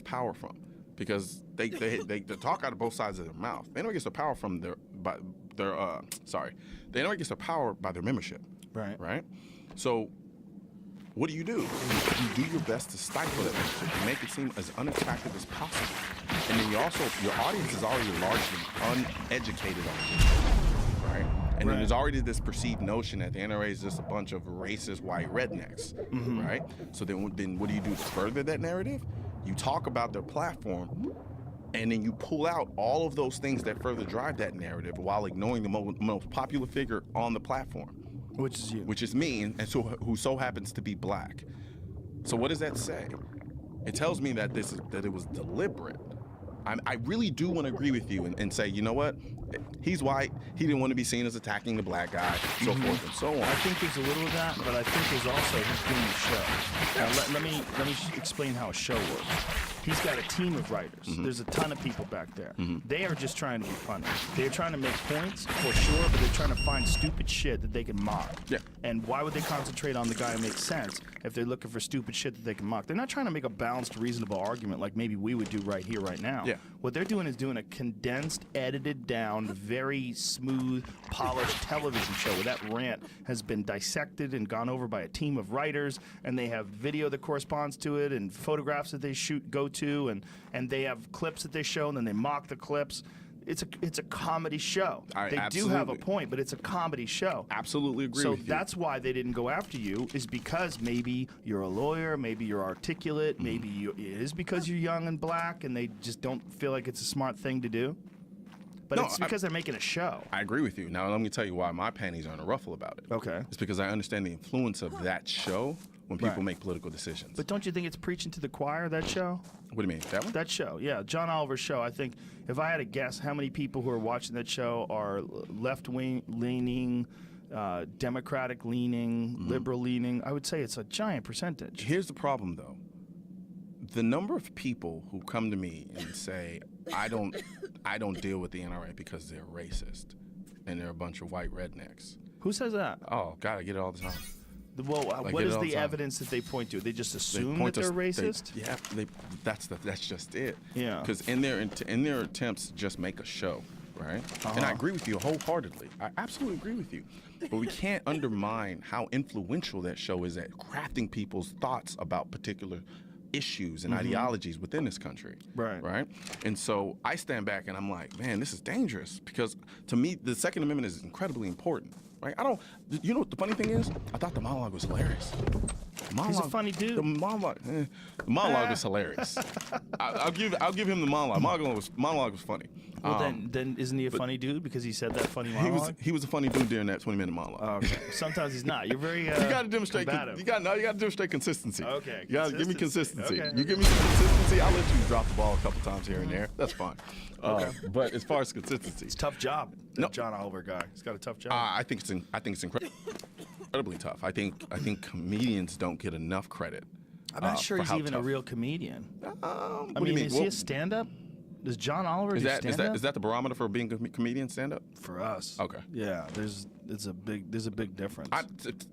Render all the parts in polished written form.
power from? Because they talk out of both sides of their mouth. They never gets their power from the NRA gets their power by their membership. Right. So what do? You do your best to stifle that membership and make it seem as unattractive as possible. And then your audience is already largely uneducated on it, right? And then there's already this perceived notion that the NRA is just a bunch of racist white rednecks, right? So then what do you do to further that narrative? You talk about their platform, and then you pull out all of those things that further drive that narrative while ignoring the most popular figure on the platform. Which is you. Which is me, and who so happens to be black. So what does that say? It tells me that it was deliberate. I really do want to agree with you and say, you know what? He's white. He didn't want to be seen as attacking the black guy, so forth and so on. I think there's a little of that, but I think there's also he's doing the show. Now, let me explain how a show works. He's got a team of writers. There's a ton of people back there. They are just trying to be funny. They're trying to make points, for sure, but they're trying to find stupid shit that they can mock. Yeah. And why would they concentrate on the guy who makes sense if they're looking for stupid shit that they can mock? They're not trying to make a balanced, reasonable argument like maybe we would do right here, right now. Yeah. What they're doing is doing a condensed, edited down, very smooth, polished television show where that rant has been dissected and gone over by a team of writers, and they have video that corresponds to it and photographs that they go to, and they have clips that they show, and then they mock the clips. It's a comedy show. They do have a point, but it's a comedy show. Absolutely agree with you. So that's why they didn't go after you, is because maybe you're a lawyer, maybe you're articulate, maybe it is because you're young and black, and they just don't feel like it's a smart thing to do. But it's because they're making a show. I agree with you. Now, let me tell you why my panties are in a ruffle about it. Okay. It's because I understand the influence of that show when people make political decisions. But don't you think it's preaching to the choir, that show? What do you mean, that one? That show, yeah. John Oliver's show. I think if I had to guess how many people who are watching that show are left-leaning, Democratic-leaning, liberal-leaning, I would say it's a giant percentage. Here's the problem, though. The number of people who come to me and say, I don't deal with the NRA because they're racist and they're a bunch of white rednecks. Who says that? Oh, God, I get it all the time. Well, what is the evidence that they point to? They just assume that they're racist? That's just it. Yeah. Because in their attempts to just make a show, right? And I agree with you wholeheartedly. I absolutely agree with you. But we can't undermine how influential that show is at crafting people's thoughts about particular issues and ideologies within this country. Right? And so I stand back and I'm like, man, this is dangerous, because to me, the Second Amendment is incredibly important. Right? You know what the funny thing is? I thought the monologue was hilarious. He's a funny dude. The monologue was hilarious. I'll give him the monologue. Monologue was funny. Well, then isn't he a funny dude because he said that funny monologue? He was a funny dude during that 20-minute monologue. Oh, okay. Sometimes he's not. You're very you got to demonstrate. combative. You got to demonstrate consistency. Okay. You got to give me consistency. Okay. You give me some consistency, I'll let you drop the ball a couple times here and there. That's fine. But as far as consistency, it's a tough job. The John Oliver guy. He's got a tough job. I think it's incredibly tough. I think comedians don't get enough credit. I'm not sure he's even a real comedian. I mean, is he a stand-up? Does John Oliver do stand-up? Is that the barometer for being a comedian, stand-up? For us. Okay. Yeah, there's a big difference.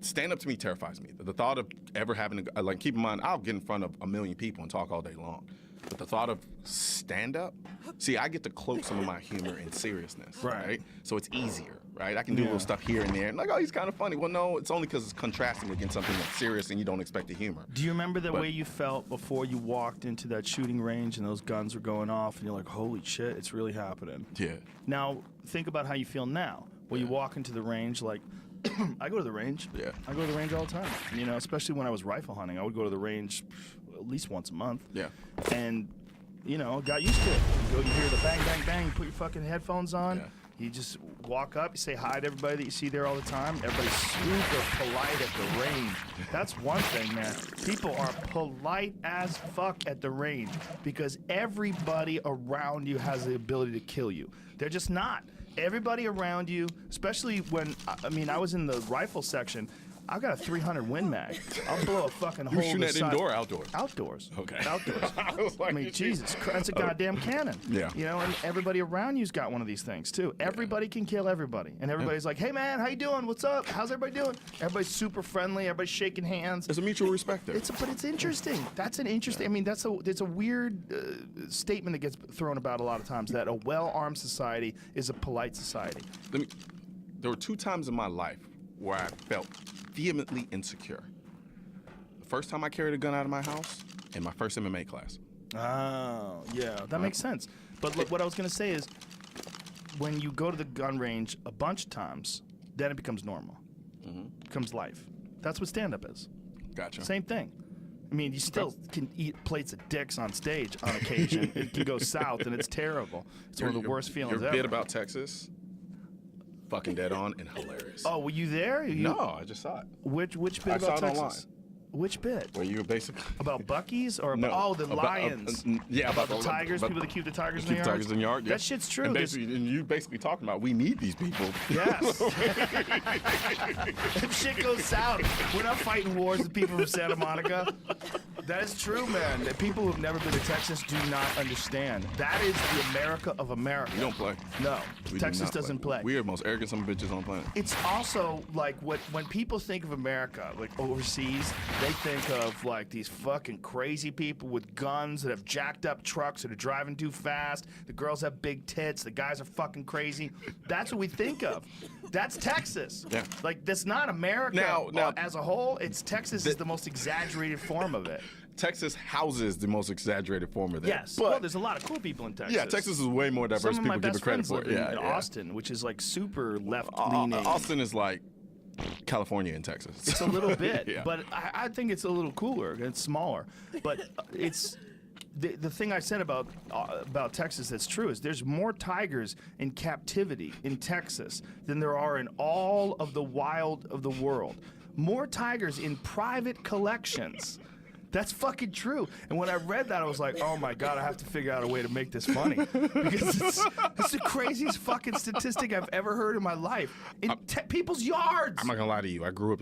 Stand-up to me terrifies me. The thought of ever having to, keep in mind, I'll get in front of a million people and talk all day long. But the thought of stand-up, see, I get to cloak some of my humor in seriousness, right? So it's easier, right? I can do little stuff here and there, and oh, he's kind of funny. Well, no, it's only because it's contrasting against something that's serious and you don't expect the humor. Do you remember the way you felt before you walked into that shooting range and those guns were going off and you're like, holy shit, it's really happening? Yeah. Now, think about how you feel now. When you walk into the range, like, I go to the range. Yeah. I go to the range all the time. You know, especially when I was rifle hunting, I would go to the range at least once a month. Yeah. And, you know, got used to it. You hear the bang, bang, bang, you put your fucking headphones on. Yeah. You just walk up, you say hi to everybody that you see there all the time. Everybody's super polite at the range. That's one thing, man. People are polite as fuck at the range because everybody around you has the ability to kill you. They're just not. Everybody around you, especially when, I was in the rifle section, I got a 300 Win Mag. I'll blow a fucking hole. You shooting that indoor or outdoors? Outdoors. Okay. Outdoors. I was like, I mean, Jesus Christ, that's a goddamn cannon. Yeah. You know, and everybody around you's got one of these things too. Everybody can kill everybody, and everybody's like, "Hey man, how you doing? What's up? How's everybody doing?" Everybody's super friendly. Everybody's shaking hands. There's a mutual respect there. But it's interesting. That's an interesting. I mean, it's a weird statement that gets thrown about a lot of times, that a well-armed society is a polite society. There were 2 times in my life where I felt vehemently insecure. The first time I carried a gun out of my house, in my first MMA class. Oh, yeah, that makes sense. But look, what I was going to say is, when you go to the gun range a bunch of times, then it becomes normal. It becomes life. That's what stand-up is. Gotcha. Same thing. I mean, you still can eat plates of dicks on stage on occasion. It can go south, and it's terrible. It's one of the worst feelings your ever. bit about Texas, fucking dead on and hilarious. Oh, were you there? No, I just saw it. Which bit I about saw it Texas? online. Which bit? Where you were basically About Buc-ee's or No, about, the about- lions? yeah, about the tigers. about- People that keep the tigers in keep the tigers in the yard. Yeah. That shit's true. And, There's- basically, and you basically talking about we need these people. Yes. If shit goes south, we're not fighting wars with people from Santa Monica. That is true, man. The people who've never been to Texas do not understand. That is the America of America. We don't play. No, We do Texas not doesn't play. We are the most arrogant some bitches on the planet. It's also like when people think of America, like overseas, they think of like these fucking crazy people with guns that have jacked up trucks that are driving too fast. The girls have big tits. The guys are fucking crazy. That's what we think of. That's Texas. Yeah. Like that's not America Now- as a whole. It's Texas is the most exaggerated form of it. Texas houses the most exaggerated form of that. Yes. But Well, there's a lot of cool people in Texas. yeah, Texas is way more diverse Some than of my people give it best credit friends for. live Yeah, in yeah. Austin, which is like super left-leaning. Austin is like California in Texas. It's a little bit, Yeah. but I think it's a little cooler. It's smaller, but it's the thing I said about Texas that's true is there's more tigers in captivity in Texas than there are in all of the wild of the world. More tigers in private collections. That's fucking true. And when I read that, I was like, oh my God, I have to figure out a way to make this funny. Because it's the craziest fucking statistic I've ever heard in my life. In people's yards. I'm not gonna lie to you. I grew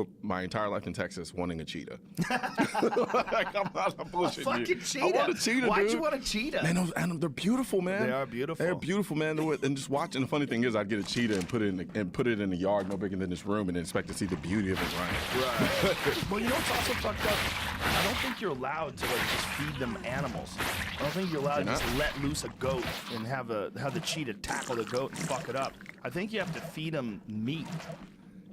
up my entire life in Texas wanting a cheetah. Like, I'm not bullshitting Fucking you. cheetah. I want a cheetah, Why'd dude. you want a cheetah? Man, and they're beautiful, man. They are beautiful. They're beautiful, man. And just watching. The funny thing is, I'd get a cheetah and put it in the yard, no bigger than this room, and then expect to see the beauty of it running. Right. Well, you know what's also fucked up? I don't think you're allowed to like just feed them animals. I don't think you're allowed to just let loose a goat and have the cheetah tackle the goat and fuck it up. I think you have to feed them meat.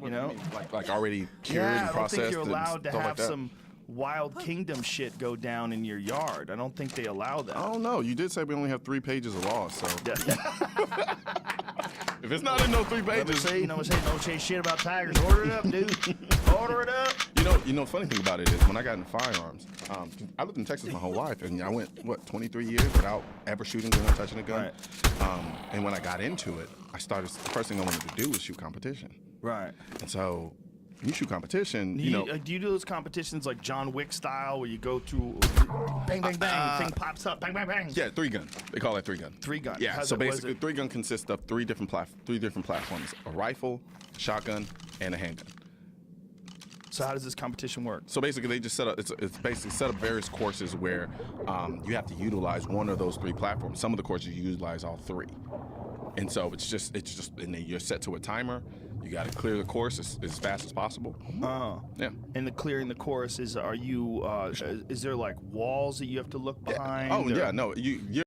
You know? Like already cured Yeah, and I don't processed. think you're and allowed to stuff have like that. some Wild Kingdom shit go down in your yard. I don't think they allow that. I don't know. You did say we only have 3 pages of laws, so Yeah. if it's not in those 3 Let me pages, say, don't say shit about tigers. Order it up, dude. Order it up. you know, the funny thing about it is when I got into firearms, I lived in Texas my whole life, and I went 23 years without ever shooting, without touching a gun. Right. And when I got into it, the first thing I wanted to do was shoot competition. Right. And so, when you shoot competition, Do you know. do you do those competitions like John Wick style where you go through bang, bang, bang, thing pops up, bang, bang, bang? Yeah, 3-gun. They call that 3-gun. 3-gun. Yeah. How's So it- what is basically, it? 3-gun consists of three different platforms: a rifle, shotgun, and a handgun. So how does this competition work? So basically, they just set up. It's basically set up various courses where you have to utilize one of those 3 platforms. Some of the courses you utilize all 3, and so it's just, and then you're set to a timer. You got to clear the course as fast as possible. Oh. Yeah. And the clearing the course is there like walls that you have to look behind? Oh or- yeah, no, you're